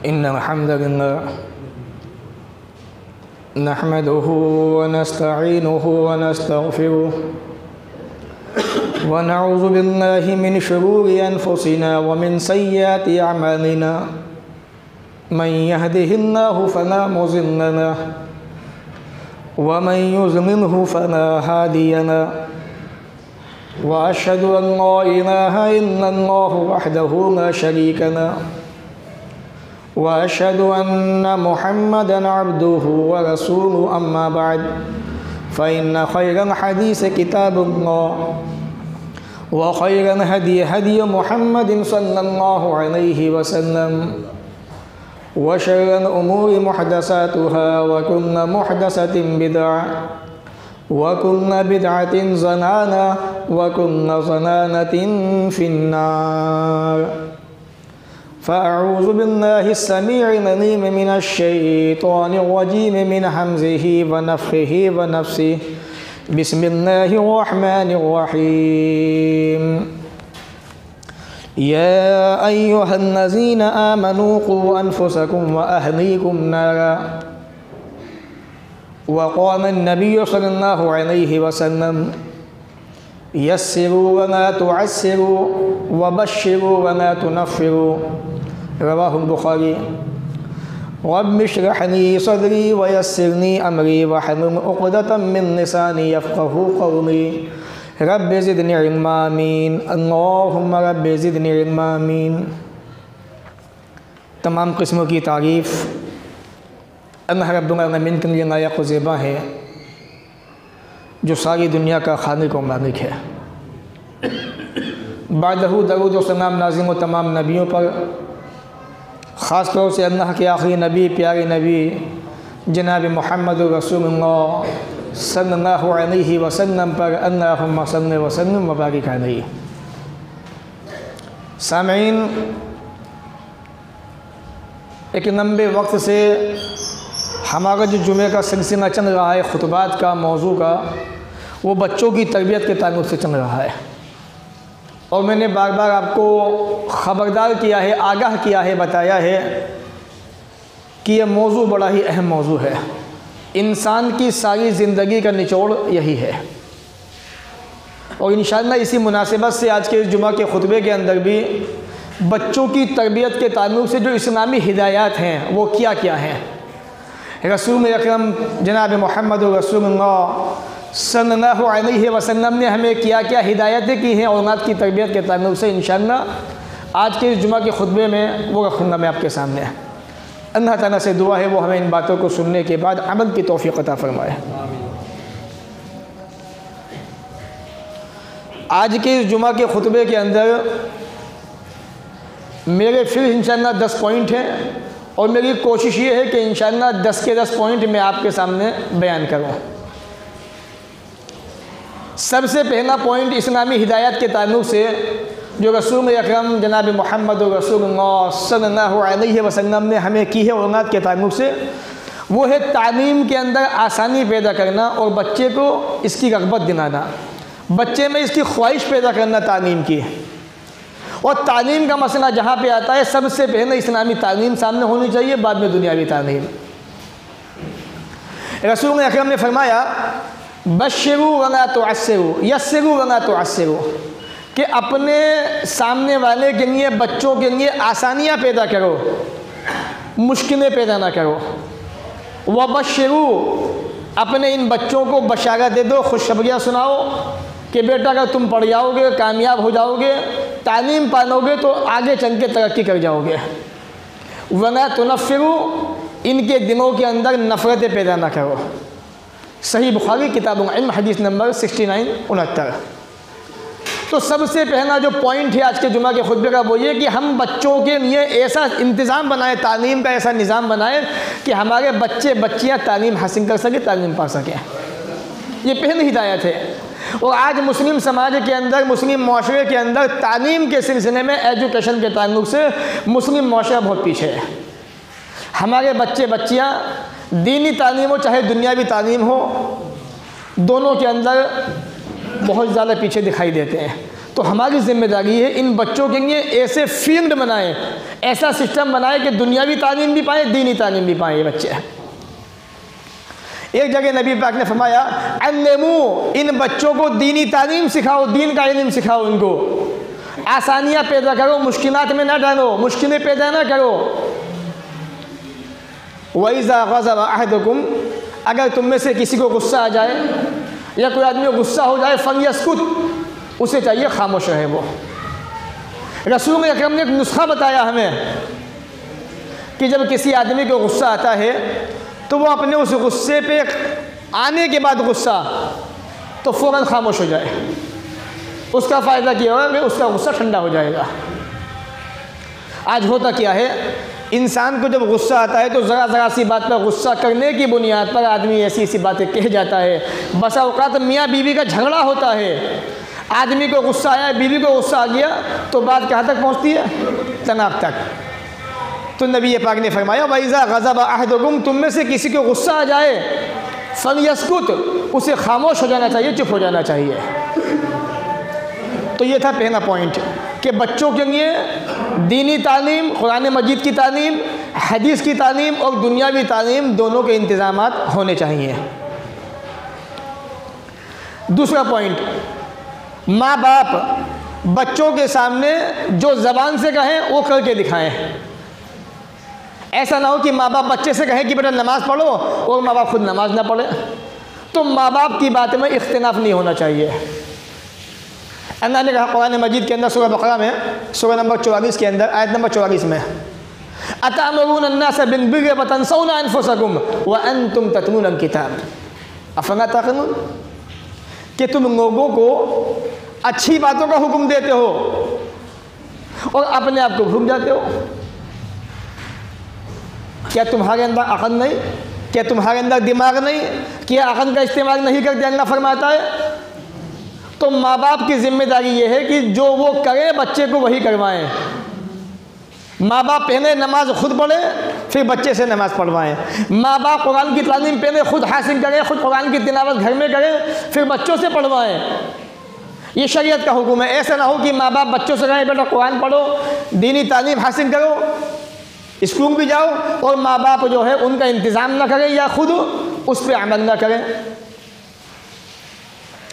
इन्नल हम्दलिल्लाह नहमदुहु व नस्तईनुहु व नस्तगफिरुहु व नऊज़ु बिल्लाहि मिन शुरूरि अनफुसिना व मिन सय्यिआति अअमालिना मन यहदिहिल्लाहु फला मुज़िल्ल लहु व मन युज़लिल्हु फला हादिय लहु व अशहदु अन ला इलाहा इल्लल्लाहु वहदहु ला शरीक लहु व अशहदु अन्ना मुहम्मदन अब्दुहु व रसूलुहु अम्मा बअद फ़इन्न खैरल हदीस किताबुल्लाह व खैरल हदी हदी मुहम्मदिन सल्लल्लाहु अलैहि वसल्लम व शर्रल उमूरि मुहदसातुहा व कुल्लु मुहदसतिन बिदअह व कुल्लु बिदअतिन ज़लाला व कुल्लु ज़लालतिन फिन्नार। फ़अऊज़ु बिल्लाहि अस्समीइल अलीम मिनश शैतानिर रजीम मिन हम्ज़िहि व नफ़्ख़िहि व नफ़्सिहि बिस्मिल्लाहिर रहमानिर रहीम। या अय्युहल्लज़ीना आमनू क़ू अन्फ़ुसकुम व अहलीकुम नारा व क़ाला अन्नबिय्यु सल्लल्लाहु अलैहि वसल्लम यस्सिरू व ला तुअस्सिरू व बश्शिरू व ला तुनफ़्फ़िरू। रवाहुल बुख़ारी। रब्बि इश्रह ली सदरी व यस्सिरनी अमरी वहलुल उक़दतम मिन लिसानी यफ़क़हू क़ौली। रब्बि ज़िदनी इल्मा आमीन। अल्लाहुम्मा रब्बि ज़िदनी इल्मा आमीन। तमाम किस्मों की तारीफ़ अल्लाह रब्बुल आलमीन के लिए लायक़ व ज़ेबा है, जो सारी दुनिया का खालिक़ व मालिक है। बादहू दरूद व सलाम नाज़िल व तमाम नबियों पर, ख़ास तौर से अल्लाह के आखिरी नबी, प्यारे नबी जनाब मुहम्मद रसूलुल्लाह सल्लल्लाहु अलैहि वसल्लम पर अल्लाहुम्मा सल्लि व सल्लिम व बारिक अलैहि। सामीन, एक लंबे वक्त से हमारा जो जुमे का सिलसिला चल रहा है खुतबात का, मौजू का, वो बच्चों की तरबियत के ताल्लुक़ से चल रहा है। और मैंने बार बार आपको ख़बरदार किया है, आगाह किया है, बताया है कि यह मौजू बड़ा ही अहम मौजू है। इंसान की सारी ज़िंदगी का निचोड़ यही है। और इंशाअल्लाह इसी मुनासिबत से आज के इस जुमा के खुतबे के अंदर भी बच्चों की तरबियत के ताल्लुक़ से जो इस्लामी हिदायत हैं वो क्या क्या हैं। रसूल अकरम जनाब मुहम्मद रसूलुल्लाह सल्लल्लाहु अलैहि वसल्लम ने हमें क्या क्या हिदायतें की हैं औलाद की तरबियत के ताल्लुक़ से, इंशाअल्लाह आज के इस जुमा के खुतबे में वो रखूँगा मैं आपके सामने। अल्लाह ताला से दुआ है वो हमें इन बातों को सुनने के बाद अमल की तौफ़ीक़ अता फ़रमाए। आज के इस जुमा के खुतबे के अंदर मेरे फिर इंशाअल्लाह 10 पॉइंट हैं और मेरी कोशिश ये है कि इंशाअल्लाह 10 के 10 पॉइंट मैं आपके सामने बयान करूँ। सबसे पहला पॉइंट इस्लामी हिदायत के ताल्लुक़ से जो रसूल अकरम जनाब मुहम्मद रसूलुल्लाह सल्लल्लाहु अलैहि वसल्लम ने हमें की है औलाद के ताल्लुक़ से, वो है तालीम के अंदर आसानी पैदा करना और बच्चे को इसकी रग़बत दिलाना, बच्चे में इसकी ख्वाहिश पैदा करना तालीम की। और तालीम का मसला जहाँ पे आता है, सबसे पहले इस्लामी तालीम सामने होनी चाहिए, बाद में दुनियावी तालीम। रसूल अकरम ने फरमाया बश्शिरू व ला तुअस्सिरू, यस्सिरू व ला तुअस्सिरू, कि अपने सामने वाले के लिए, बच्चों के लिए आसानियाँ पैदा करो, मुश्किलें पैदा ना करो। व बश्शिरू, अपने इन बच्चों को बशारत दे दो, खुशखबरियाँ सुनाओ कि बेटा अगर तुम पढ़ जाओगे, कामयाब हो जाओगे, तालीम पालोगे तो आगे चल के तरक्की कर जाओगे। वला तुनफ़्फ़िरू, इनके दिलों के अंदर नफ़रतें पैदा ना करो। सही बुखारी किताबुल इल्म हदीस नंबर 69-69। तो सबसे पहला जो पॉइंट है आज के जुमा के खुतबे का वो ये कि हम बच्चों के लिए ऐसा इंतज़ाम बनाएं, तालीम का ऐसा निज़ाम बनाएं कि हमारे बच्चे बच्चियाँ तालीम हासिल कर सकें, तालीम पा सकें। ये पहली हिदायत है। और आज मुस्लिम समाज के अंदर, मुस्लिम माशरे के अंदर तालीम के सिलसिले में, एजुकेशन के ताल्लुक़ से मुस्लिम माशरा बहुत पीछे है। हमारे बच्चे बच्चियाँ दीनी तालीम हो चाहे दुनियावी तालीम हो, दोनों के अंदर बहुत ज़्यादा पीछे दिखाई देते हैं। तो हमारी जिम्मेदारी है इन बच्चों के लिए ऐसे फील्ड बनाएं, ऐसा सिस्टम बनाएं कि दुनियावी तालीम भी पाएँ, दीनी तालीम भी पाएँ ये बच्चे। एक जगह नबी पाक ने फरमाया, अल्लिमू, इन बच्चों को दीनी तालीम सिखाओ, दीन का इल्म सिखाओ, इनको आसानियाँ पैदा करो, मुश्किलात में ना डालो, मुश्किलें पैदा ना करो। वइज़ा ग़ज़ब अहदुकुम, अगर तुम में से किसी को गुस्सा आ जाए या कोई आदमी को गुस्सा हो जाए, फलयस्कुत, उसे चाहिए खामोश रहे वो। रसूल अकरम ने एक नुस्खा बताया हमें कि जब किसी आदमी को गुस्सा आता है तो वो अपने उस गुस्से पे आने के बाद गुस्सा तो फ़ौरन खामोश हो जाए। उसका फ़ायदा क्या होगा कि उसका गुस्सा ठंडा हो जाएगा। आज होता क्या है, इंसान को जब गुस्सा आता है तो ज़रा सी बात पर गुस्सा करने की बुनियाद पर आदमी ऐसी ऐसी बातें कह जाता है। बसा औक़ात मियाँ बीवी का झगड़ा होता है, आदमी को गुस्सा आया, बीवी को गुस्सा आ गया तो बात कहाँ तक पहुँचती है, तनाक़ तक। तो नबी पाक ने फरमाया, वइज़ा ग़ज़ब अहदुकुम, तुम में से किसी को गुस्सा आ जाए, फलयस्कुत, उसे खामोश हो जाना चाहिए, चुप हो जाना चाहिए। तो ये था पहला पॉइंट कि बच्चों के लिए दीनी तालीम, कुरान मजीद की तालीम, हदीस की तालीम और दुनियावी तालीम दोनों के इंतज़ामात होने चाहिए। दूसरा पॉइंट, माँ बाप बच्चों के सामने जो ज़बान से कहें वो करके दिखाएं। ऐसा ना हो कि माँ बाप बच्चे से कहें कि बेटा नमाज़ पढ़ो और माँ बाप खुद नमाज ना पढ़े। तो माँ बाप की बात में इख्तिलाफ नहीं होना चाहिए। अल्लाह ने कहा कुरान मजीद के अंदर सूरह बकरा में सूरह नंबर 44 के अंदर आयत नंबर 44 में, अतअमुरूना अन्नास बिल-बिर्रि व तंसौना अनफुसकुम व अंतुम ततलूना अल-किताब अफला ताक़िलून, कि तुम लोगों को अच्छी बातों का हुक्म देते हो और अपने आप को भूल जाते हो। क्या तुम्हारे अंदर अक़ल नहीं, क्या तुम्हारे अंदर दिमाग नहीं, क्या अक़ल का इस्तेमाल नहीं करते? अल्लाह फरमाता है। तो माँ बाप की जिम्मेदारी ये है कि जो वो करें बच्चे को वही करवाएं। माँ बाप पहले नमाज खुद पढ़े फिर बच्चे से नमाज पढ़वाएं। माँ बाप कुरान की तालीम पहले खुद हासिल करें, खुद कुरान की तिलावत घर में करें, फिर बच्चों से पढ़वाएं। ये शरीयत का हुक्म है। ऐसा ना हो कि माँ बाप बच्चों से कहें बेटा कुरान पढ़ो, दीनी तालीम हासिल करो, स्कूल भी जाओ, और माँ बाप जो है उनका इंतज़ाम ना करें या खुद उस पर अमल ना करें।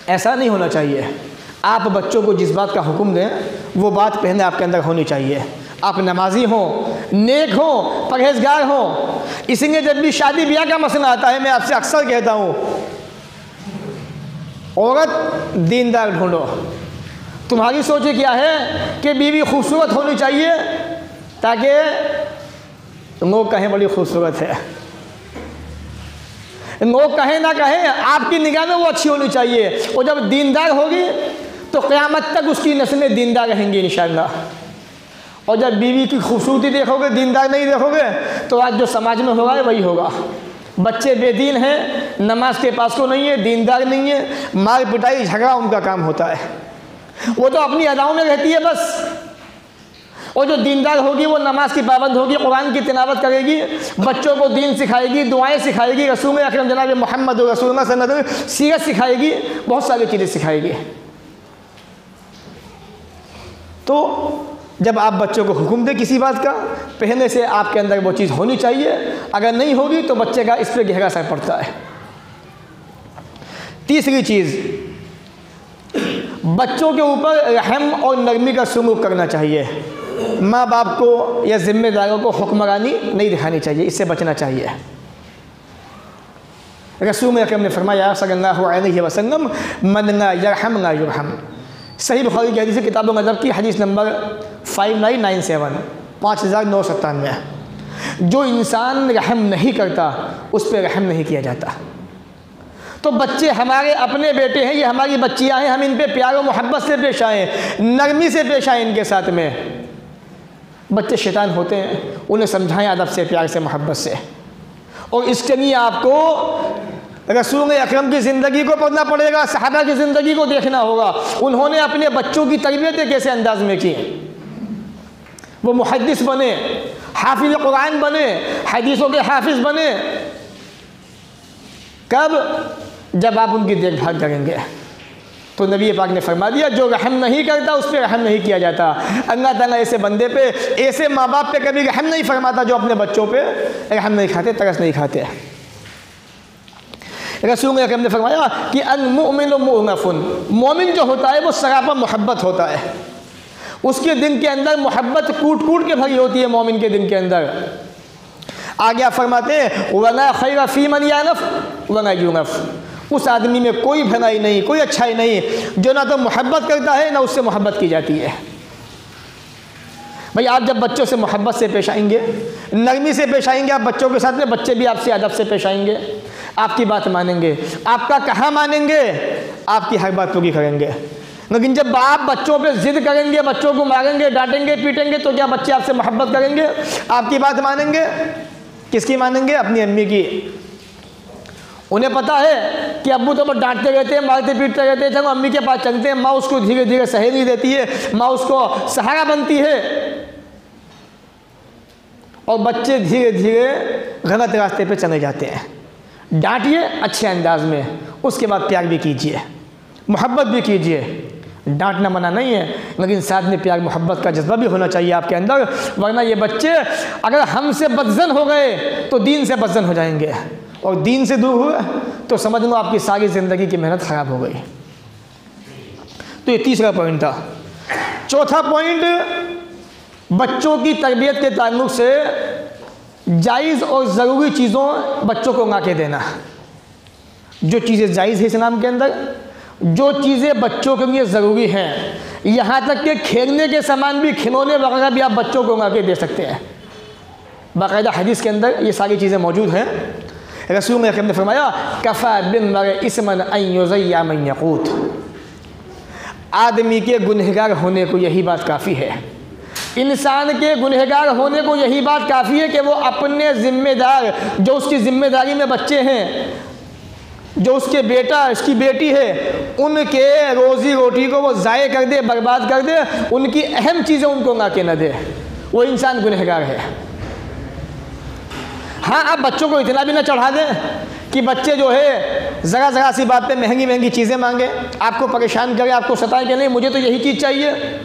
ऐसा नहीं होना चाहिए। आप बच्चों को जिस बात का हुक्म दें वो बात पहले आपके अंदर होनी चाहिए। आप नमाजी हों, नेक हों, परहेजगार हों। इसीलिए जब भी शादी ब्याह का मसला आता है, मैं आपसे अक्सर कहता हूँ, औरत दीनदार ढूंढो। तुम्हारी सोच क्या है कि बीवी खूबसूरत होनी चाहिए ताकि लोग कहें बड़ी खूबसूरत है, लोग कहें ना कहें आपकी निगाह में वो अच्छी होनी चाहिए। और जब दीनदार होगी तो क़यामत तक उसकी नस्लें दीनदार रहेंगी इंशाअल्लाह। और जब बीवी की खूबसूरती देखोगे, दीनदार नहीं देखोगे, तो आज जो समाज में होगा वही होगा। बच्चे बेदीन हैं, नमाज के पास को नहीं है, दीनदार नहीं है, मार पिटाई झगड़ा उनका काम होता है। वो तो अपनी अदाओं में रहती है बस। और जो दीनदार होगी वो नमाज की पाबंद होगी, कुरान की तिलावत करेगी, बच्चों को दीन सिखाएगी, दुआएं सिखाएगी, रसूल अकरम जनाब मोहम्मद रसूलुल्लाह सल्लल्लाहु अलैहि वसल्लम सीरत सिखाएगी, बहुत सारी चीज़ें सिखाएगी। तो जब आप बच्चों को हुक्म दें किसी बात का, पहले से आपके अंदर वो चीज़ होनी चाहिए। अगर नहीं होगी तो बच्चे का इस पर गहरा असर पड़ता है। तीसरी चीज़, बच्चों के ऊपर रहम और नरमी का सलूक करना चाहिए। माँ बाप को या ज़िम्मेदारों को हुक्मरानी नहीं दिखानी चाहिए, इससे बचना चाहिए। रसूल अकरम ने फरमाया सल्लल्लाहु अलैहि वसल्लम, मन ला यरहम ला युरहम। सही बुखारी की हदीस, किताब मज़हब की हदीस नंबर 5997, 5997। जो इंसान रहम नहीं करता उस पर रहम नहीं किया जाता। तो बच्चे हमारे अपने बेटे हैं, ये हमारी बच्चियां हैं, हम इन पे प्यार और मोहब्बत से पेश आएँ, नरमी से पेश आएँ इनके साथ में। बच्चे शैतान होते हैं, उन्हें समझाएं अदब से, प्यार से, मोहब्बत से। और इसके लिए आपको रसूल अकरम की ज़िंदगी को पढ़ना पड़ेगा, सहाबा की ज़िंदगी को देखना होगा। उन्होंने अपने बच्चों की तरबियतें कैसे अंदाज में की। वो मुहद्दिस बने, हाफिज़ कुरान बने, हदीसों के हाफिज़ बने। कब? जब आप उनकी देखभाल करेंगे। तो नबी पाक ने फरमा दिया जो रहम नहीं करता उस पर रहम नहीं किया जाता। अल्लाह ताला ऐसे बंदे पे, ऐसे माँ बाप पे कभी रहम नहीं फरमाता जो अपने बच्चों पे रहम नहीं खाते, तरस नहीं खाते। रसूल अकरम ने फरमाया कि अल-मुमिन मुअनफुन, मोमिन जो होता है वो सरापा मोहब्बत होता है। उसके दिन के अंदर मोहब्बत कूट कूट के भरी होती है मोमिन के दिन के अंदर। आगे आप फरमाते हैं वला खैर फी मन यानफ वला युनफ, उस आदमी में कोई भलाई नहीं, कोई अच्छाई नहीं जो ना तो मोहब्बत करता है ना उससे मोहब्बत की जाती है। भाई आप जब बच्चों से मोहब्बत से पेश आएंगे, नरमी से पेश आएंगे आप बच्चों के साथ में, बच्चे भी आपसे अदब से पेश आएंगे, आपकी बात मानेंगे, आपका कहा मानेंगे, आपकी हर बात पूरी करेंगे। लेकिन जब आप बच्चों पे ज़िद करेंगे, बच्चों को मारेंगे, डांटेंगे, पीटेंगे, तो क्या बच्चे आपसे मोहब्बत करेंगे, आपकी बात मानेंगे? किसकी मानेंगे? अपनी अम्मी की। उन्हें पता है कि अब्बू तो बस डांटते रहते हैं, मारते पीटते रहते हैं, चलो अम्मी के पास चलते हैं, माँ उसको धीरे धीरे सहेली देती है, माँ उसको सहारा बनती है, और बच्चे धीरे धीरे गलत रास्ते पे चले जाते हैं। डांटिए अच्छे अंदाज में, उसके बाद प्यार भी कीजिए, मोहब्बत भी कीजिए। डांटना मना नहीं है, लेकिन साथ में प्यार मोहब्बत का जज्बा भी होना चाहिए आपके अंदर, वरना ये बच्चे अगर हमसे बदजन हो गए तो दीन से बदजन हो जाएंगे, और दीन से दूर हुए तो समझ लो आपकी सारी ज़िंदगी की मेहनत ख़राब हो गई। तो ये तीसरा पॉइंट था। चौथा पॉइंट, बच्चों की तरबियत के ताल्लुक़ से जायज़ और ज़रूरी चीज़ों बच्चों को ला के देना। जो चीज़ें जायज़ है इस्लाम के अंदर, जो चीज़ें बच्चों के लिए ज़रूरी हैं, यहाँ तक कि खेलने के सामान भी, खिलौने वगैरह भी आप बच्चों को ला के दे सकते हैं। बाकायदा हदीस के अंदर ये सारी चीज़ें मौजूद हैं। रसूल अकरम ने फरमाया कफ़ा बिन मर इसमन अन युज़य्या मन यक़ूत, आदमी के गुनहगार होने को यही बात काफ़ी है, इंसान के गुनहगार होने को यही बात काफ़ी है कि वो अपने ज़िम्मेदार, जो उसकी ज़िम्मेदारी में बच्चे हैं, जो उसके बेटा, उसकी बेटी है, उनके रोज़ी रोटी को वो ज़ाय कर दे, बर्बाद कर दे, उनकी अहम चीज़ें उनको ला के न दे, वो इंसान गुनहगार है। हाँ, आप बच्चों को इतना भी ना चढ़ा दें कि बच्चे जो है ज़रा ज़रा सी बात पे महंगी महंगी चीज़ें मांगे, आपको परेशान करें, आपको सताएं कि नहीं मुझे तो यही चीज़ चाहिए।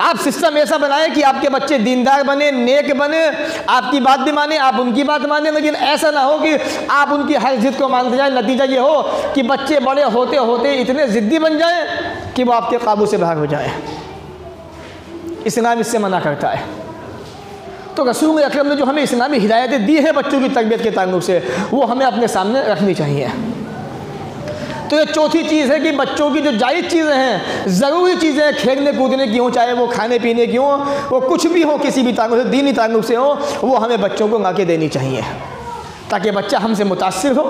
आप सिस्टम ऐसा बनाएं कि आपके बच्चे दीनदार बने, नेक बने, आपकी बात भी माने, आप उनकी बात माने, लेकिन ऐसा ना हो कि आप उनकी हर जिद को मानते जाए। नतीजा ये हो कि बच्चे बड़े होते होते इतने ज़िद्दी बन जाएं कि वो आपके काबू से बाहर हो जाए। इस्लाम इससे मना करता है। तो रसूल अकरम ने जो हमें इस्लामी हिदायतें दी है बच्चों की तरबियत के ताल्लुक़ से, वो हमें अपने सामने रखनी चाहिए। तो ये चौथी चीज़ है कि बच्चों की जो जायज़ चीज़ें हैं, ज़रूरी चीज़ें, खेलने कूदने की हों, चाहे वो खाने पीने की हों, वो कुछ भी हो, किसी भी ताल्लुक़ से, दीनी ताल्लुक़ से हो, वो हमें बच्चों को ला के देनी चाहिए, ताकि बच्चा हमसे मुतासिर हो,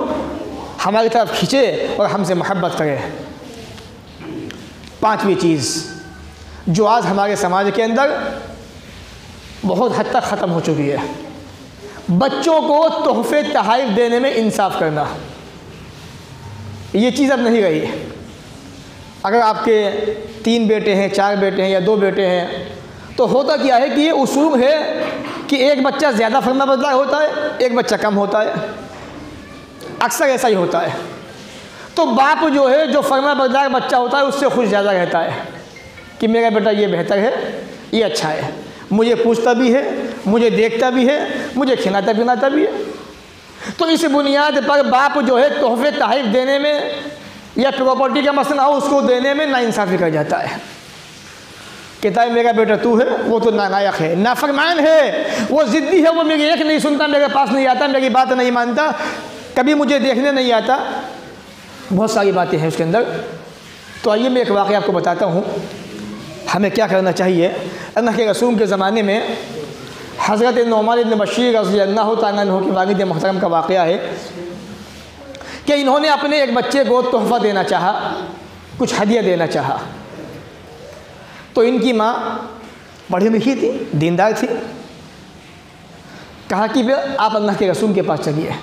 हमारी तरफ खींचे और हमसे मोहब्बत करे। पाँचवीं चीज़ जो आज हमारे समाज के अंदर बहुत हद तक ख़त्म हो चुकी है, बच्चों को तोहफ़े तोहफ़े देने में इंसाफ करना। ये चीज़ अब नहीं रही। अगर आपके 3 बेटे हैं, 4 बेटे हैं या 2 बेटे हैं, तो होता क्या है कि ये उसूल है कि एक बच्चा ज़्यादा फरमाबरदार होता है, एक बच्चा कम होता है, अक्सर ऐसा ही होता है। तो बाप जो है, जो फरमाबरदार बच्चा होता है, उससे खुश ज़्यादा रहता है कि मेरा बेटा ये बेहतर है, ये अच्छा है, मुझे पूछता भी है, मुझे देखता भी है, मुझे खिलाता पिलाता भी है। तो इस बुनियाद पर बाप जो है तोहफ़े तोहफ़े देने में या प्रॉपर्टी का मसला हो उसको देने में नाइंसाफ़ी कर जाता है। कहता है मेरा बेटा तू है, वो तो नालायक है, नाफरमान है, वो ज़िद्दी है, वो मेरी एक नहीं सुनता, मेरे पास नहीं आता, मेरी बात नहीं मानता, कभी मुझे देखने नहीं आता, बहुत सारी बातें हैं उसके अंदर। तो आइए मैं एक वाक़या आपको बताता हूँ हमें क्या करना चाहिए। अल्लाह के रसूल के ज़माने में हज़रत नुमान इब्न बशीर रज़ियल्लाहु तआला अन्हु की वालिद मोहतरम का वाक़या है कि इन्होंने अपने एक बच्चे को तोहफ़ा देना चाहा, कुछ हदिया देना चाहा। तो इनकी माँ पढ़ी लिखी थी, दीनदार थी। कहा कि आप अल्लाह के रसूल के पास चलिए,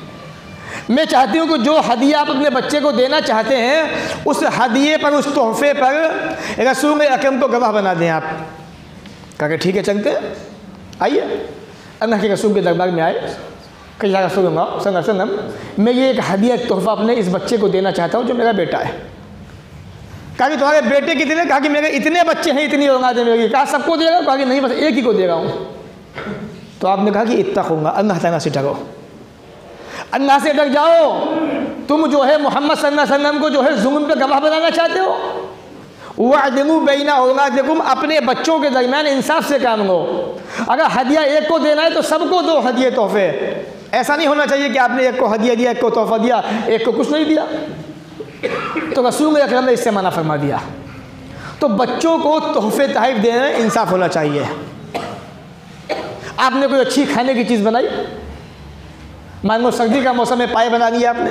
मैं चाहती हूँ कि जो हदिया आप अपने बच्चे को देना चाहते हैं, उस हदिये पर, उस तोहफ़े पर रसूल अकरम को गवाह बना दें आप। कहा ठीक है चलते आइए। अल्लाह के रसूल के दरबार में आए कि या रसूलुल्लाह सल्लल्लाहु अलैहि वसल्लम, मैं ये एक हदिया, एक तोहफ़ा अपने इस बच्चे को देना चाहता हूँ जो मेरा बेटा है। कहा कि तुम्हारे बेटे कितने? कहा कि मेरे इतने बच्चे हैं, इतनी औलाद है मेरी। कहा सबको देगा? कहा कि नहीं, बस एक ही को दे रहा हूँ। तो आपने कहा कि इत्तक़ुल्लाह, अल्लाह ताला से डरो, अल्लाह से डर जाओ। तुम जो है मोहम्मद सल्लल्लाहु अलैहि वसल्लम को जो है जुल्म पे गवाह बनाना चाहते हो। वअदिलू बैना औलादिकुम, अपने बच्चों के दरमियान इंसाफ से काम लो। अगर हदिया एक को देना है तो सबको दो हदिये तोहफे। ऐसा नहीं होना चाहिए कि आपने एक को हदिया दिया, एक को तोहफा दिया, एक को कुछ नहीं दिया। तो रसूल अकरम ने इससे मना फरमा दिया। तो बच्चों को तोहफे तहफ़ देने में इंसाफ होना चाहिए। आपने कोई अच्छी खाने की चीज़ बनाई, मान लो सर्दी का मौसम में पाए बना दिया आपने।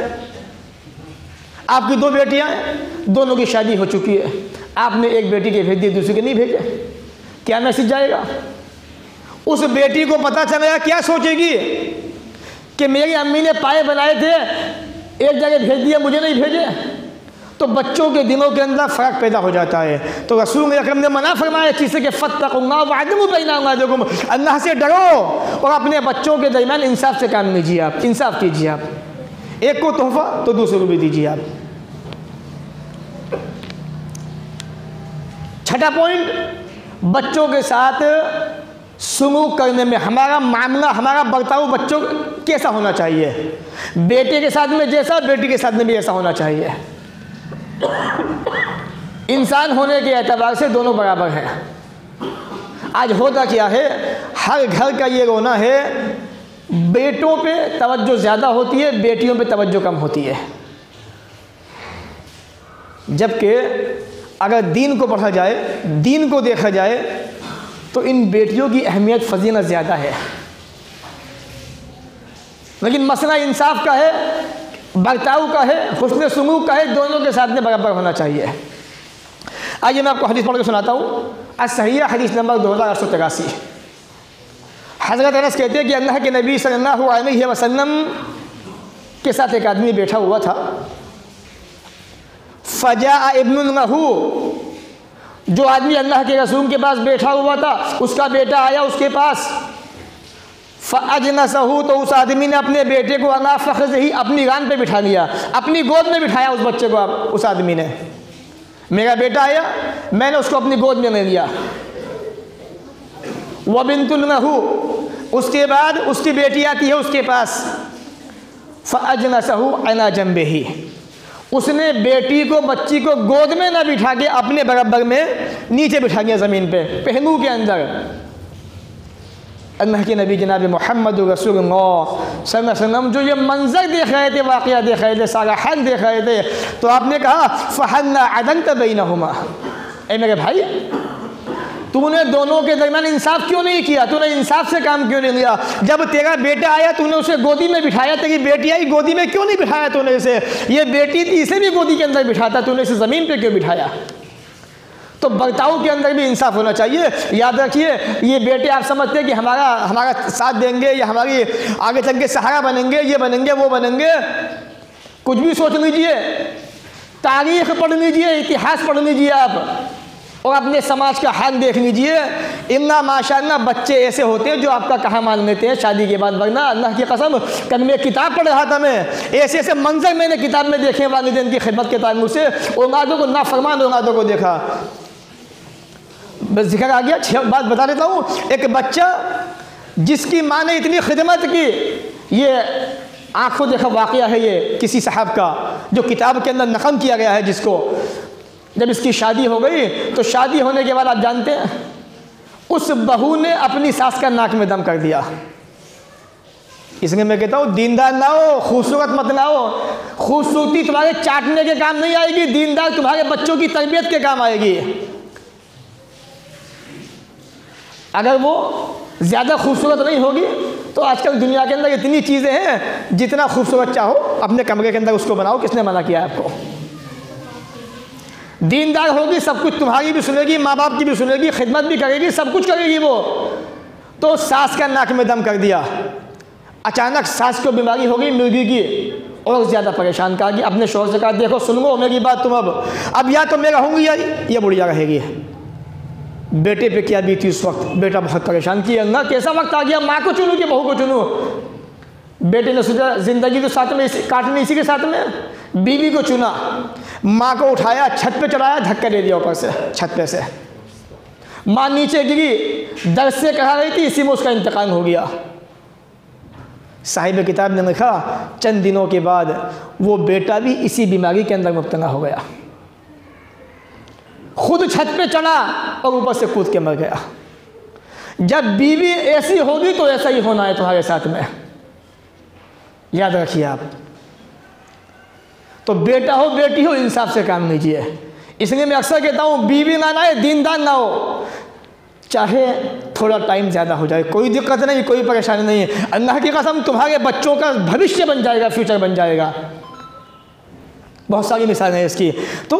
आपकी दो बेटियां हैं, दोनों की शादी हो चुकी है, आपने एक बेटी के भेज दिए, दूसरी के नहीं भेजे, क्या मैसेज जाएगा? उस बेटी को पता चलेगा, क्या सोचेगी कि मेरी अम्मी ने पाए बनाए थे, एक जगह भेज दिया, मुझे नहीं भेजे। तो बच्चों के दिलों के अंदर फ़र्क पैदा हो जाता है। तो रसूल अकरम ने मना फरमाया चीज़ के फत्तक़ुल्लाह वअदिलू बैना औलादिकुम, अल्लाह से डरो और अपने बच्चों के दरमियान इंसाफ से काम लीजिए। आप इंसाफ कीजिए। आप एक को तोहफा तो दूसरे को भी दीजिए। आप छठा पॉइंट, बच्चों के साथ सुलूक करने में हमारा मामला, हमारा बर्ताव बच्चों कैसा होना चाहिए। बेटे के साथ में जैसा, बेटी के साथ में भी ऐसा होना चाहिए। इंसान होने के एतबार से दोनों बराबर हैं। आज होता क्या है, हर घर का ये रोना है, बेटों पे तवज्जो ज़्यादा होती है, बेटियों पे तवज्जो कम होती है। जबकि अगर दीन को पढ़ा जाए, दीन को देखा जाए, तो इन बेटियों की अहमियत फजीलत ज़्यादा है। लेकिन मसला इंसाफ का है, बर्ताव का है, हुस्न सुलूक का है, दोनों के साथ में बराबर होना चाहिए। आइए मैं आपको हदीस पढ़ के सुनाता हूँ। as-सहीह हदीस नंबर 2883। हज़रत अनस कहते हैं कि अल्लाह के नबी सल्लल्लाहु अलैहि वसल्लम के साथ एक आदमी बैठा हुआ था। फ़जा इब्नुन लहू, जो आदमी अल्लाह के रसूल के पास बैठा हुआ था उसका बेटा आया उसके पास। फ़अजनसहू, तो उस आदमी ने अपने बेटे को अला फ़ख़्ज़िही, अपनी रान पे बिठा लिया, अपनी गोद में बिठाया उस बच्चे को। उस आदमी ने, मेरा बेटा आया, मैंने उसको अपनी गोद में ले लिया। व बिन्तुन लहू, उसके बाद उसकी बेटी आती है उसके पास। फ़अजनसहू अला जंबिही, उसने बेटी को, बच्ची को गोद में ना बिठा के अपने बराबर में नीचे बिठा दिया ज़मीन पे, पहलू के अंदर। अल्लाह के नबी जनाब मोहम्मद रसूलुल्लाह सल्लल्लाहु अलैहि वसल्लम जो ये मंज़र देख रहे थे, वाक़या देख रहे थे, सारा हक़ देख रहे थे, तो आपने कहा फ़हल्ला अदलत बैनहुमा, ए मेरे भाई, तूने दोनों के दरमियान इंसाफ क्यों नहीं किया? तूने इंसाफ से काम क्यों नहीं लिया? जब तेरा बेटा आया तूने उसे गोदी में बिठाया, तेरी बेटी आई गोदी में क्यों नहीं बिठाया तूने इसे? ये बेटी थी, इसे भी गोदी के अंदर बिठाता, तूने इसे ज़मीन पे क्यों बिठाया? तो बर्ताव के अंदर भी इंसाफ होना चाहिए। याद रखिए, ये बेटे आप समझते हैं कि हमारा साथ देंगे या हमारी आगे चल के सहारा बनेंगे, ये बनेंगे वो बनेंगे, कुछ भी सोच लीजिए। तारीख़ पढ़ लीजिए, इतिहास पढ़ लीजिए आप, और अपने समाज का हाल देख लीजिए। इन्ना माशाअल्लाह बच्चे ऐसे होते हैं जो आपका कहा मान लेते हैं शादी के बाद। वरना अल्लाह की कसम, कल मैं किताब पढ़ रहा था, मैं ऐसे ऐसे मंजर मैंने किताब में देखे वालिदैन की खिदमत के ताल्लुक से। औलादों को नाफरमान औलादों को देखा। बस जिक्र आ गया, बात बता देता हूँ। एक बच्चा जिसकी माँ ने इतनी खिदमत की, ये आँखों देखा वाक़या है ये किसी साहब का, जो किताब के अंदर नक़ल किया गया है, जिसको जब इसकी शादी हो गई तो शादी होने के बाद आप जानते हैं उस बहू ने अपनी सास का नाक में दम कर दिया। इसलिए मैं कहता हूँ दीनदार ना हो, खूबसूरत मत ना हो। खूबसूरती तुम्हारे चाटने के काम नहीं आएगी, दीनदार तुम्हारे बच्चों की तरबियत के काम आएगी। अगर वो ज़्यादा खूबसूरत नहीं होगी तो आजकल दुनिया के अंदर इतनी चीज़ें हैं, जितना खूबसूरत चाहो अपने कमरे के अंदर उसको बनाओ। किसने मना किया आपको? दीनदार होगी, सब कुछ तुम्हारी भी सुनेगी, माँ बाप की भी सुनेगी, खिदमत भी करेगी, सब कुछ करेगी वो। तो सास का नाक में दम कर दिया। अचानक सास को बीमारी हो गई मिर्गी की, और ज़्यादा परेशान कर गई। अपने शौहर से कहा देखो सुन लो मेरी बात, तुम अब या तो मैं रहूँगी या ये बुढ़िया रहेगी। बेटे पे क्या बीती उस वक्त? बेटा बहुत परेशान किया, अल्लाह कैसा वक्त आ गया, माँ को चुनूँ कि बहू को चुनूँ? बेटे ने सोचा ज़िंदगी तो साथ में काटनी इसी के साथ में, बीवी को चुना, माँ को उठाया, छत पे चढ़ाया, धक्का दे दिया ऊपर से, छत पे से। माँ नीचे गिरी, दर्द से कहा रही थी, इसी में उसका इंतकाल हो गया। साहिब किताब ने लिखा चंद दिनों के बाद वो बेटा भी इसी बीमारी के अंदर मुब्तला हो गया, खुद छत पे चढ़ा और ऊपर से कूद के मर गया। जब बीवी ऐसी होगी तो ऐसा ही होना है तुम्हारे साथ में, याद रखिए आप। तो बेटा हो बेटी हो, इंसाफ से काम लीजिए। इसलिए मैं अक्सर कहता हूँ बीवी ना आए, दीनदार ना हो, चाहे थोड़ा टाइम ज़्यादा हो जाए, कोई दिक्कत नहीं, कोई परेशानी नहीं है। अल्लाह की कसम तुम्हारे बच्चों का भविष्य बन जाएगा, फ्यूचर बन जाएगा। बहुत सारी मिसालें हैं इसकी। तो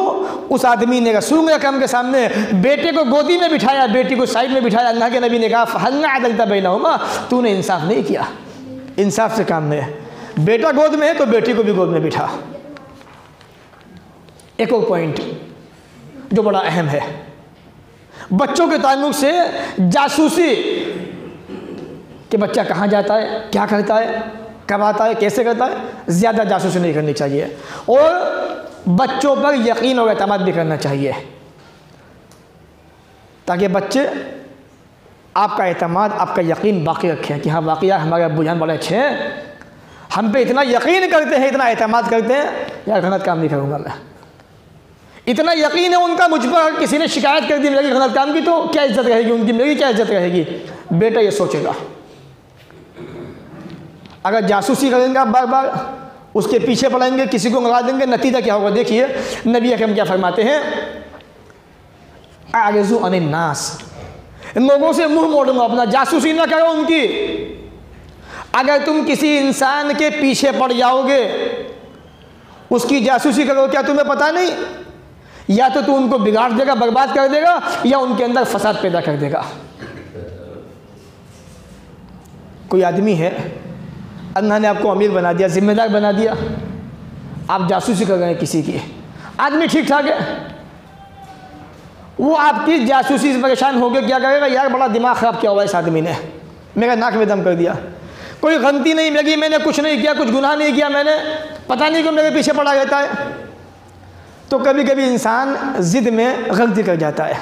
उस आदमी ने रसूल अकरम के सामने बेटे को गोदी में बिठाया, बेटी को साइड में बिठाया। अल्लाह के नबी ने कहा फहल्ला अदलता बैनहुमा, तूने इंसाफ नहीं किया, इंसाफ से काम नहीं है। बेटा गोद में है तो बेटी को भी गोद में बिठा। एक और पॉइंट जो बड़ा अहम है, बच्चों के ताल्लुक से जासूसी, कि बच्चा कहाँ जाता है, क्या करता है, कब आता है, कैसे करता है, ज़्यादा जासूसी नहीं करनी चाहिए। और बच्चों पर यकीन और एतमाद भी करना चाहिए, ताकि बच्चे आपका एतमाद, आपका यकीन बाकी रखें कि हाँ वाकई हमारे अब्बू जान बड़े अच्छे हैं, हम पे इतना यकीन करते हैं, इतना एतमाद करते हैं, यार गलत काम नहीं करूँगा मैं। इतना यकीन है उनका मुझ पर, किसी ने शिकायत कर दी मेरी गलत काम की तो क्या इज्जत रहेगी उनकी, मेरी क्या इज्जत रहेगी। बेटा ये सोचेगा। अगर जासूसी करेंगे बार बार, उसके पीछे पड़ेंगे, किसी को मंगा देंगे, नतीजा क्या होगा देखिए। नबी अकरम क्या फरमाते हैं, आरिज़ू अनिन नास, लोगों से मुंह मोड़ो अपना, जासूसी ना करो उनकी। अगर तुम किसी इंसान के पीछे पड़ जाओगे, उसकी जासूसी करो, क्या तुम्हें पता नहीं, या तो तू उनको बिगाड़ देगा, बर्बाद कर देगा, या उनके अंदर फसाद पैदा कर देगा। कोई आदमी है, अल्लाह ने आपको अमीर बना दिया, जिम्मेदार बना दिया, आप जासूसी कर रहे हैं किसी की, आदमी ठीक ठाक है, वो आपकी जासूसी से परेशान होकर क्या करेगा, यार बड़ा दिमाग ख़राब किया हुआ इस आदमी ने, मेरा नाक में दम कर दिया, कोई गलती नहीं लगी, मैंने कुछ नहीं किया, कुछ गुनाह नहीं किया मैंने, पता नहीं क्यों मेरे पीछे पड़ा रहता है। तो कभी कभी इंसान ज़िद में गलती कर जाता है।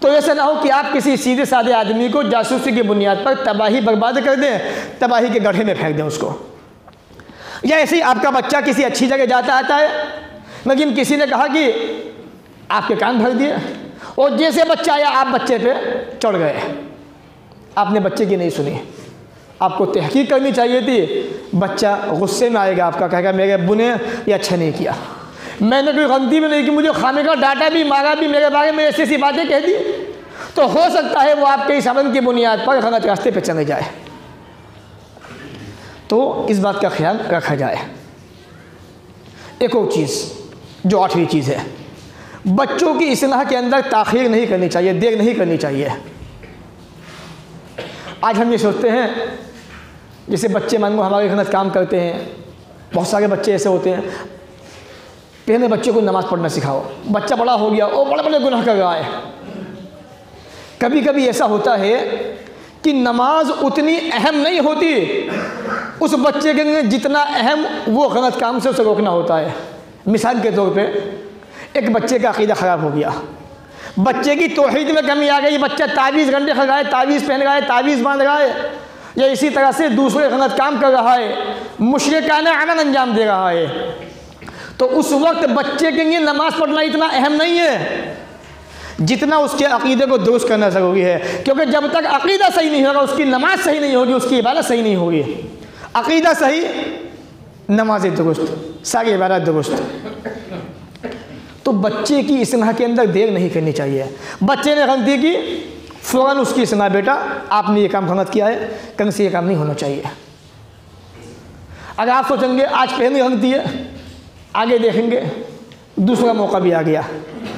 तो ऐसा ना हो कि आप किसी सीधे साधे आदमी को जासूसी की बुनियाद पर तबाही बर्बाद कर दें, तबाही के गड्ढे में फेंक दें उसको। या ऐसे ही आपका बच्चा किसी अच्छी जगह जाता आता है, लेकिन किसी ने कहा कि आपके कान भर दिए, और जैसे बच्चा आया आप बच्चे पे चढ़ गए, आपने बच्चे की नहीं सुनी। आपको तहकीक करनी चाहिए थी। बच्चा गुस्से में आएगा, आपका कहेगा मेरे अब्बू ने ये अच्छा नहीं किया, मैंने कोई गलती में नहीं की, मुझे खाने का डांटा भी, मारा भी, मेरे बारे में ऐसी ऐसी बातें कह दी। तो हो सकता है वो आपके इस अमल की बुनियाद पर गलत रास्ते पे चले जाए। तो इस बात का ख्याल रखा जाए। एक और चीज़ जो 8वीं चीज़ है, बच्चों की इस्लाह के अंदर ताख़ीर नहीं करनी चाहिए, देर नहीं करनी चाहिए। आज हम ये सोचते हैं, जैसे बच्चे मान लो हमारे गलत काम करते हैं, बहुत सारे बच्चे ऐसे होते हैं, पहले बच्चे को नमाज़ पढ़ना सिखाओ, बच्चा बड़ा हो गया और बड़े बड़े गुनाह कर रहा है। कभी कभी ऐसा होता है कि नमाज उतनी अहम नहीं होती उस बच्चे के लिए जितना अहम वो गलत काम से उसे रोकना होता है। मिसाल के तौर पे एक बच्चे का अक़ीदा ख़राब हो गया, बच्चे की तौहीद में कमी आ गई, बच्चा तावीज़ गंडे खा रहा है, तावीज़ पहन रहा है, तावीज़ बांध रहा है, या इसी तरह से दूसरे गलत काम कर रहा है, मुशरिकाना अमल अंजाम दे रहा है, तो उस वक्त बच्चे के लिए नमाज़ पढ़ना इतना अहम नहीं है जितना उसके अक़ीदे को दुरुस्त करना ज़रूरी है। क्योंकि जब तक अक़ीदा सही नहीं होगा, उसकी नमाज सही नहीं होगी, उसकी इबादत सही नहीं होगी। अक़ीदा सही, नमाज दुरुस्त, सारी इबादत दुरुस्त। तो बच्चे की इस्लाह के अंदर देर नहीं करनी चाहिए। बच्चे ने गलती की, फ़ौरन उसकी इस्लाह, बेटा आपने ये काम गलत किया है, कल से ये काम नहीं होना चाहिए। अगर आप सोचेंगे आज पहली गलती है, आगे देखेंगे दूसरा मौका भी आ गया,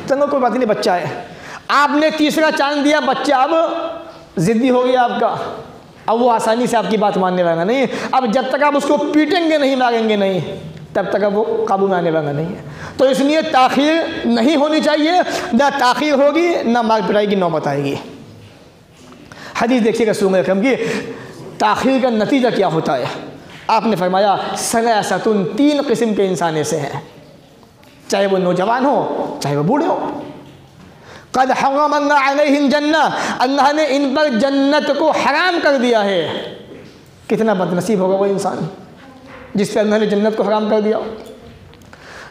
चलो कोई बात नहीं, बच्चा है, आपने तीसरा चांस दिया, बच्चा अब ज़िद्दी हो गया आपका, अब वो आसानी से आपकी बात मानने वाला नहीं। अब जब तक आप उसको पीटेंगे नहीं, मारेंगे नहीं, तब तक अब वो काबू में आने वाला नहीं है। तो इसलिए ताख़ीर नहीं होनी चाहिए, ना ताख़ीर होगी ना मार पिटाई की नौबत आएगी। हदीस देखिएगा रसूल अकरम की, ताख़ीर का नतीजा क्या होता है। आपने फरमाया सलासतुन, 3 किस्म के इंसान ऐसे हैं, चाहे वो नौजवान हो चाहे वो बूढ़े हो। क़द हर्रमना अलैहिम जन्नह, अल्लाह ने इन पर जन्नत को हराम कर दिया है। कितना बदनसीब होगा वो इंसान जिस पर अल्लाह ने जन्नत को हराम कर दिया,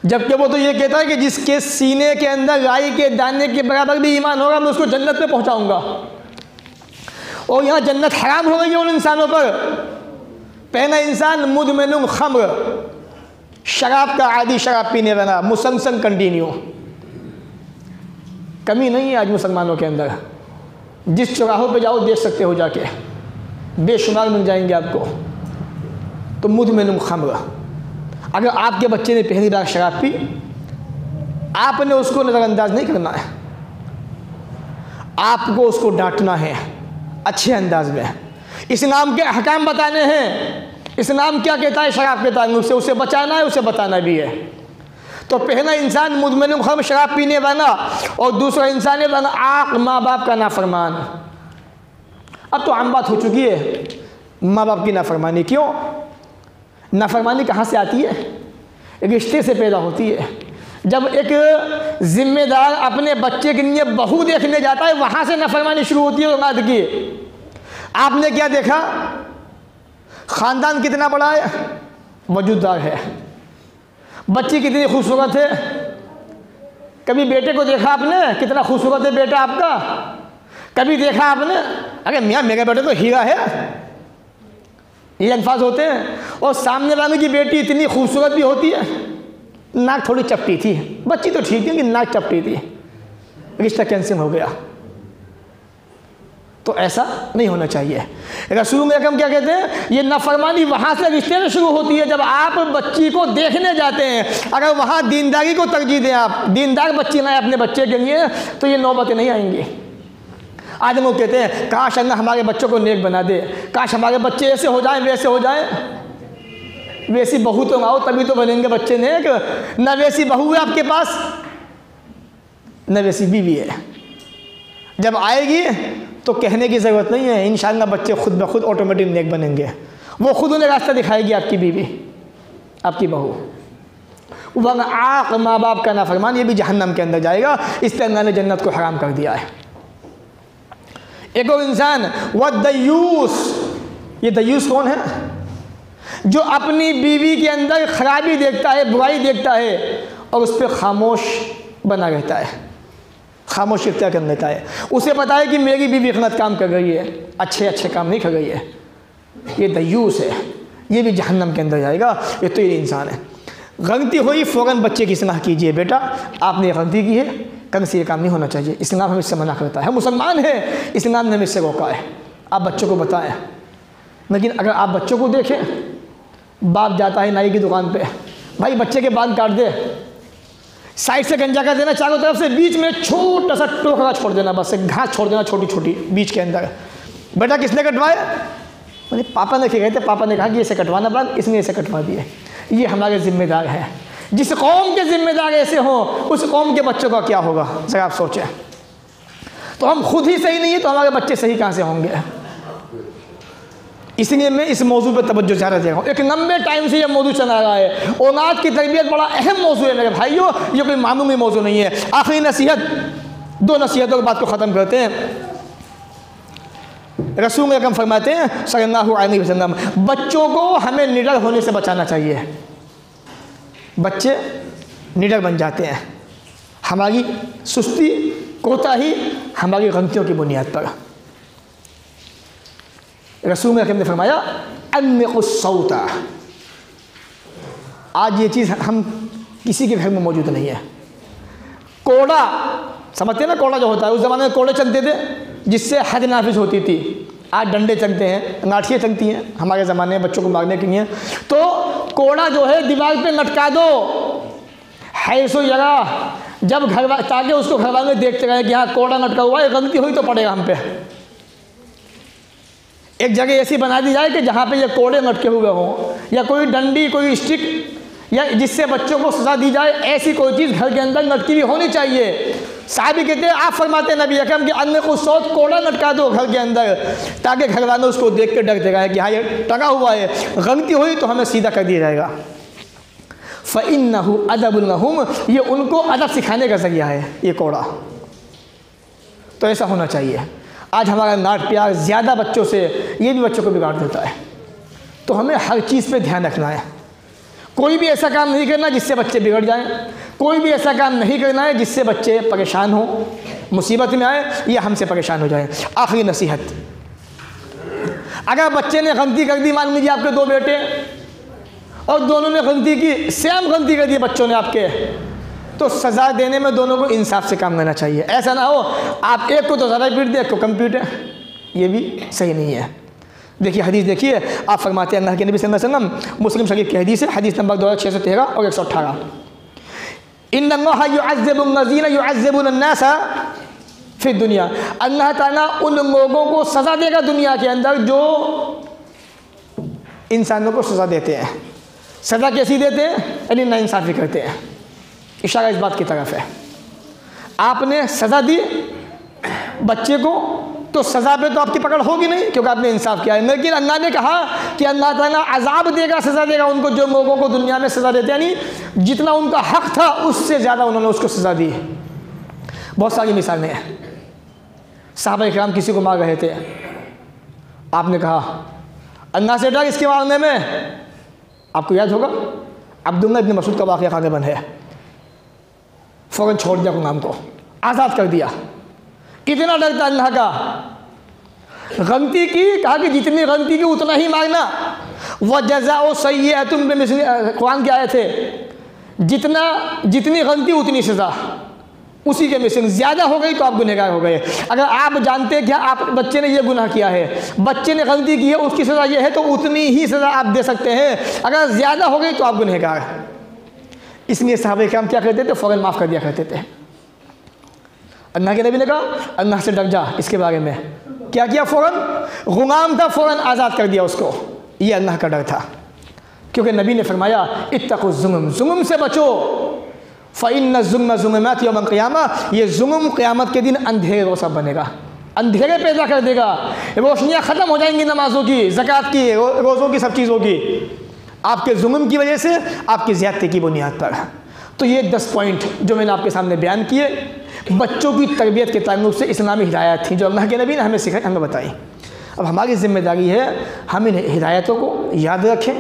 जबकि वो तो ये कहता है कि जिसके सीने के अंदर राई के दाने के बराबर भी ईमान होगा मैं उसको जन्नत में पहुंचाऊंगा। और यहाँ जन्नत हराम हो गई है उन इंसानों पर। पहला इंसान मुदमिनुल खम्र, शराब का आदि, शराब पीने वाला, मुसलसल कंटिन्यू। कमी नहीं है आज मुसलमानों के अंदर, जिस चौराहों पे जाओ देख सकते हो जाके, बेशुमार मिल जाएंगे आपको। तो मुदमिनुल खम्र, अगर आपके बच्चे ने पहली बार शराब पी, आपने उसको नज़रअंदाज नहीं करना है, आपको उसको डांटना है अच्छे अंदाज में। इस्लाम के अहकाम बताने हैं, इस्लाम क्या कहता है शराब के ताल्लुक से, उसे बचाना है, उसे बताना भी है। तो पहला इंसान मुदमिनुल खम्र, शराब पीने वाला, और दूसरा इंसान है आक, माँ बाप का नाफरमान। अब तो आम बात हो चुकी है माँ बाप की नाफरमानी। क्यों? नाफरमानी कहाँ से आती है? रिश्ते से पैदा होती है। जब एक जिम्मेदार अपने बच्चे के लिए बहू देखने जाता है, वहाँ से नाफरमानी शुरू होती है औलाद की। आपने क्या देखा? ख़ानदान कितना बड़ा है, वजूददार है, बच्ची कितनी खूबसूरत है। कभी बेटे को देखा आपने, कितना खूबसूरत है बेटा आपका? कभी देखा आपने अरे मियाँ मेरा बेटा तो हीरा है, ये अल्फाज होते हैं। और सामने वाले की बेटी इतनी खूबसूरत भी होती है, नाक थोड़ी चपटी थी, बच्ची तो ठीक थी लेकिन नाक चपटी थी, रिश्ता कैंसिल हो गया। तो ऐसा नहीं होना चाहिए। रसूल अकरम क्या कहते हैं? ये नाफरमानी वहाँ से रिश्ते में शुरू होती है जब आप बच्ची को देखने जाते हैं। अगर वहाँ दीनदारी को तरजीह दें, आप दीनदार बच्ची लाएं अपने बच्चे के लिए, तो ये नौबतें नहीं आएंगी। आज लोग कहते हैं काश अल्लाह हमारे बच्चों को नेक बना दे, काश हमारे बच्चे ऐसे हो जाएं वैसे हो जाएं। वैसी बहू तो आओ तभी तो बनेंगे बच्चे नेक। न वैसी बहू है आपके पास, न वैसी बीवी है। जब आएगी तो कहने की ज़रूरत नहीं है, इंशाअल्लाह बच्चे खुद ब खुद ऑटोमेटिक नेक बनेंगे। वो खुद उन्हें रास्ता दिखाएगी, आपकी बीवी, आपकी बहू। वरना आक, माँ बाप का नाफरमान, ये भी जहन्नम के अंदर जाएगा। इस पर अल्लाह ने जन्नत को हराम कर दिया है। एक और इंसान वह दयूस, ये दयूस कौन है? जो अपनी बीवी के अंदर खराबी देखता है, बुराई देखता है और उस पर खामोश बना रहता है, खामोश इख्तियार कर लेता है। उसे पता है कि मेरी बीवी गलत काम कर रही है, अच्छे अच्छे काम नहीं कर रही है, ये दयूस है, ये भी जहन्नम के अंदर जाएगा। ये तो ये इंसान है। गलती हुई फ़ौरन बच्चे की इस्लाह कीजिए, बेटा आपने गलती की है, कल से ये काम नहीं होना चाहिए, इस्लाम हमें इससे मना करता है। मुसलमान है, इस्लाम ने हमें इससे रोका है, आप बच्चों को बताएं। लेकिन अगर आप बच्चों को देखें, बाप जाता है नाई की दुकान पे, भाई बच्चे के बाल काट दे, साइड से गंजा कर देना, चारों तरफ से, बीच में छोटा सा टोकरा छोड़ देना, बस एक घास छोड़ देना छोटी छोटी बीच के अंदर। बेटा किसने कटवाए? मैंने पापा ने कहे थे, पापा ने कहा कि इसे कटवाना बाल, इसने इसे कटवा दिए। ये हमारे ज़िम्मेदार हैं। जिस कौम के ज़िम्मेदार ऐसे हों, उस कौम के बच्चों का क्या होगा ज़रा आप सोचें। तो हम खुद ही सही नहीं है तो हमारे बच्चे सही कहाँ से होंगे? इसलिए मैं इस मौजू पर तवज्जो ज़्यादा दे रहा हूँ। एक लंबे टाइम से ये मौजू चला रहा है। औलाद की तरबियत बड़ा अहम मौजू है मेरे भाइयों, ये कोई मामूली मौजू नहीं है। आखिरी नसीहत, 2 नसीहतों की बात को ख़त्म करते हैं। रसूल अकरम फरमाते हैं सल्लल्लाहु अलैहि वसल्लम, बच्चों को हमें निडर होने से बचाना चाहिए। बच्चे निडर बन जाते हैं हमारी सुस्ती, कोताही, हमारी गलतियों की बुनियाद पर। रसूल अकरम ने फरमाया अन्नक़ुस्सौता, आज ये चीज़ हम किसी के घर में मौजूद नहीं है। कोड़ा समझते हैं ना, कोड़ा जो होता है, उस ज़माने में कोड़े चलते थे जिससे हद नाफिज होती थी। आज डंडे चलते हैं, लाठियाँ चलती हैं हमारे ज़माने में बच्चों को मारने के लिए। तो कोड़ा जो है दीवार पे लटका दो, है सो जगह, जब घर ताकि उसको घर वाले देखते रहे कि हाँ कोड़ा लटका हुआ है, गलती हुई तो पड़ेगा हम पे। एक जगह ऐसी बना दी जाए कि जहाँ पे ये कोड़े लटके हुए हों, या कोई डंडी, कोई स्टिक, या जिससे बच्चों को सजा दी जाए, ऐसी कोई चीज़ घर के अंदर लटकी हुई होनी चाहिए। साहबी कहते हैं आप फरमाते हैं नबी अकरम कि अन्य को 100 कोड़ा लटका दो घर के अंदर, ताकि घर वाले उसको देख के डरते रहे कि हाँ ये टका हुआ है, गलती हुई तो हमें सीधा कर दिया जाएगा। फ़इन्नहु अदबुल लहुम, ये उनको अदब सिखाने का ज़रिया है ये कोड़ा। तो ऐसा होना चाहिए। आज हमारा नाट प्यार ज़्यादा बच्चों से, ये भी बच्चों को बिगाड़ देता है। तो हमें हर चीज़ पे ध्यान रखना है। कोई भी ऐसा काम नहीं करना जिससे बच्चे बिगड़ जाएं, कोई भी ऐसा काम नहीं करना है जिससे बच्चे परेशान हों, मुसीबत में आए या हमसे परेशान हो जाएं। आखिरी नसीहत, अगर बच्चे ने गलती कर दी, मान लीजिए आपके 2 बेटे और दोनों ने गलती की, सेम गलती कर दी बच्चों ने आपके, तो सज़ा देने में दोनों को इंसाफ से काम करना चाहिए। ऐसा ना हो आप एक को तो ज़्यादा पीट दें, एक को कम पीटें, ये भी सही नहीं है। देखिए हदीस देखिए, आप फरमाते हैं अल्लाह के नबी सल्लल्लाहु अलैहि वसल्लम, मुस्लिम शरीफ की हदीस है, हदीस नंबर 2613 और 118, इन्नल्लाह युअज़्ज़िबुल्लज़ीना युअज़्ज़िबुन नास फी दुनिया, अल्लाह ताला उन लोगों को सज़ा देगा दुनिया के अंदर जो इंसानों को सज़ा देते हैं। सज़ा कैसी देते हैं? यानी नाइंसाफ़ी करते हैं। इशारा इस बात की तरफ है, आपने सज़ा दी बच्चे को तो सज़ा पे तो आपकी पकड़ होगी नहीं, क्योंकि आपने इंसाफ किया है। लेकिन अल्लाह ने कहा कि अल्लाह ताला अज़ाब देगा, सज़ा देगा उनको जो लोगों को दुनिया में सज़ा देते हैं, यानी जितना उनका हक़ था उससे ज़्यादा उन्होंने उसको सज़ा दी। बहुत सारी मिसालें हैं। साहबा इकराम किसी को मार रहे थे, आपने कहा अल्लाह से डर इसके मारने में। आपको याद होगा अब्दुल्लाह इब्न मसूद का वाक़या ग़ालिबन है, फ़ौरन छोड़ दिया गुलाम को, आज़ाद कर दिया। कितना डरता अल्लाह का। गलती की, कहा कि जितनी गलती की उतना ही मारना। वह जज़ाओ सय्यअतुन बिमिस्ली, कुरान की आयत है, जितनी गलती उतनी सज़ा, उसी के मिसल। ज़्यादा हो गई तो आप गुनहगार हो गए। अगर आप जानते हैं कि आप बच्चे ने ये गुनाह किया है, बच्चे ने गलती की है, उसकी सज़ा ये है, तो उतनी ही सज़ा आप दे सकते हैं। अगर ज़्यादा हो गई तो आप गुनहगार। इसलिए सहाबा किराम क्या कहते थे? फ़ौरन माफ़ कर दिया करते थे। अल्लाह के नबी ने कहा अल्लाह से डर जा, इसके बारे में क्या किया? फ़ौरन गुलाम था, फ़ौरन आज़ाद कर दिया उसको। ये अल्लाह का डर था, क्योंकि नबी ने फरमाया इत्तक़ु ज़ुल्म, जुल्म से बचो। फ़इन्न ज़ुल्म ज़ुल्मात यौमल क़ियामा, ये जुल्म क़यामत के दिन अंधेरों सा बनेगा, अंधेरे पैदा कर देगा। रोशनियाँ ख़त्म हो जाएंगी नमाज़ों की, ज़कात की, रोज़ों की, सब चीज़ों की, आपके जुल्म की वजह से, आपकी ज़्यादती की बुनियाद पर। तो ये 10 पॉइंट जो मैंने आपके सामने बयान किए, बच्चों की तरबियत के ताल्लुक़ से इस्लामी हिदायत थी जो अल्लाह के नबी ने हमें सिखाई, हमें बताई। अब हमारी ज़िम्मेदारी है हम इन हिदायतों को याद रखें,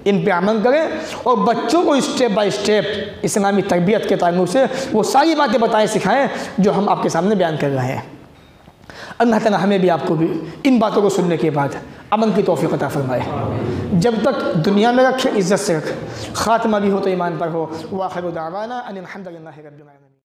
इन पे अमल करें और बच्चों को स्टेप बाय स्टेप इस्लामी तरबियत के ताल्लुक़ से वो सारी बातें बताएं, सिखाएं जो हम आपके सामने बयान कर रहे हैं। अल्लाह ताला हमें भी आपको भी इन बातों को सुनने के बाद अमल की तौफ़ीक़ अता फ़रमाए। जब तक दुनिया में रखे, इज़्ज़त से रख, ख़ात्मा भी हो तो ईमान पर हो। व आख़िरु दावाना अनिल हम्दुलिल्लाहि रब्बिल आलमीन।